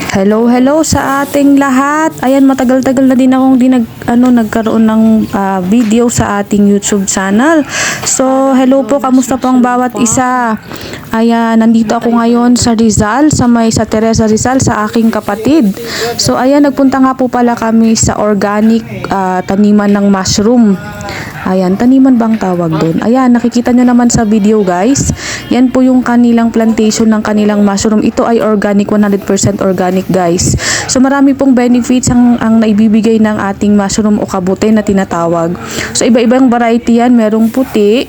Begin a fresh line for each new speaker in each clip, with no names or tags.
Hello sa ating lahat. Ayan, matagal-tagal na din akong nagkaroon ng video sa ating YouTube channel. So, hello po, kamusta po ang bawat isa? Ayan, nandito ako ngayon sa Rizal, sa Teresa Rizal, sa aking kapatid. So, ayan, nagpunta nga po pala kami sa organic taniman ng mushroom. Ayan, taniman bang tawag doon? Ayan, nakikita nyo naman sa video guys. Yan po yung kanilang plantation ng kanilang mushroom. Ito ay organic, 100% organic guys. So marami pong benefits ang naibibigay ng ating mushroom o kabute na tinatawag. So iba-ibang variety yan. Merong puti,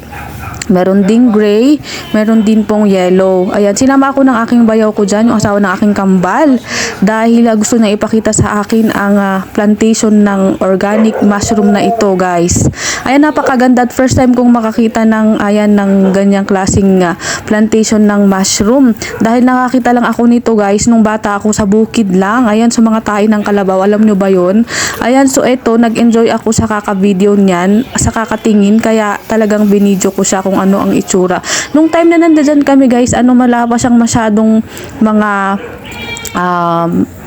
meron ding gray, meron din pong yellow. Ayan, sinama ako ng aking bayaw ko dyan, yung asawa ng aking kambal. Dahil gusto niya ipakita sa akin ang plantation ng organic mushroom na ito, guys. Ayan, napakaganda at first time kong makakita ng ganyang klaseng plantation ng mushroom. Dahil nakakita lang ako nito, guys, nung bata ako sa bukid lang. Ayan, sa mga tae ng Kalabaw. Alam nyo ba yun? Ayan, so ito, nag-enjoy ako sa kaka-video niyan, sa kakatingin, kaya talagang binidyo ko siya kung ano ang itsura. Nung time na nandiyan kami guys, malaba siyang masyadong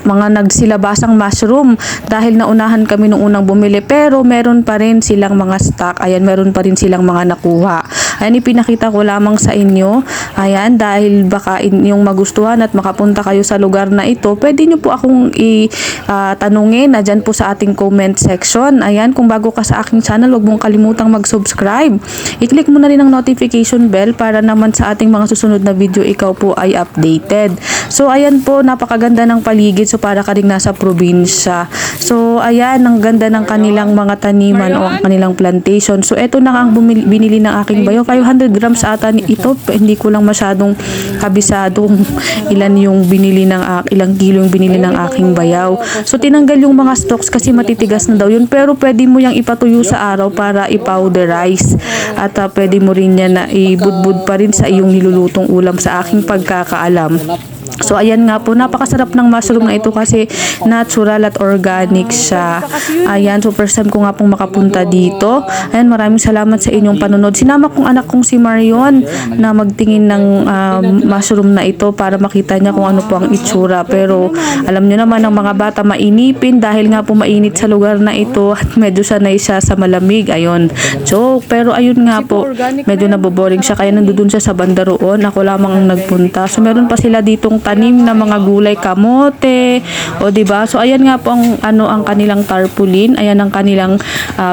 mga nagsilabasang mushroom dahil naunahan kami nung unang bumili, pero meron pa rin silang mga stock. Ayan, meron pa rin silang mga nakuha. Ayan, ipinakita ko lamang sa inyo. Ayan, dahil baka inyong magustuhan at makapunta kayo sa lugar na ito, pwede nyo po akong tanungin na dyan po sa ating comment section. Ayan, kung bago ka sa aking channel, huwag mong kalimutang mag-subscribe. I-click mo na rin ang notification bell para naman sa ating mga susunod na video ikaw po ay updated. So ayan po, napakaganda ng paligid. So para ka rin nasa probinsya. So ayan, ang ganda ng kanilang mga taniman o ang kanilang plantation. So eto na ang binili ng aking bayo. 500 grams ata ito. Hindi ko lang masyadong kabisado kung ilan yung binili ilang kilo yung binili ng aking bayaw. So tinanggal yung mga stalks kasi matitigas na daw yun. Pero pwede mo yang ipatuyo sa araw para i-powderize. At pwede mo rin yan na ibudbud pa rin sa iyong nilulutong ulam sa aking pagkakaalam. So ayan nga po, napakasarap ng mushroom na ito kasi natural at organic siya. Ayan, so first time ko nga pong makapunta dito. Ayan, maraming salamat sa inyong panunod. Sinama kong anak kong si Marion na magtingin ng mushroom na ito para makita niya kung ano po ang itsura. Pero alam niyo naman ang mga bata mainipin dahil nga po mainit sa lugar na ito at medyo sanay siya sa malamig. Ayun, joke. Pero ayun nga po, medyo naboboring siya kaya nandoon siya sa banda roon. Ako lamang ang nagpunta. So meron pa sila ditong tanim na mga gulay, kamote, o diba? So ayan nga po ang kanilang tarpaulin. Ayan ang kanilang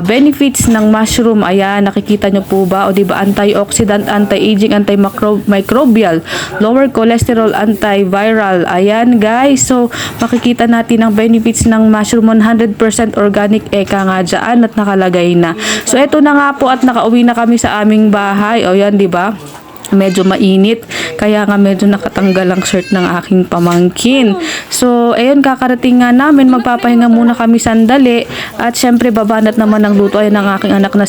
benefits ng mushroom. Ayan, nakikita nyo po ba? O diba, antioxidant, anti-aging, antimicrobial, lower cholesterol, antiviral. Ayan guys, so makikita natin ang benefits ng mushroom. 100% organic, eka nga dyan at nakalagay na. So eto na nga po at nakauwi na kami sa aming bahay. O yan, diba? Medyo mainit, kaya nga medyo nakatanggal ang shirt ng aking pamangkin. So ayun, kakarating nga namin, magpapahinga muna kami sandali at syempre babanat naman ng luto. Ayun ang aking anak na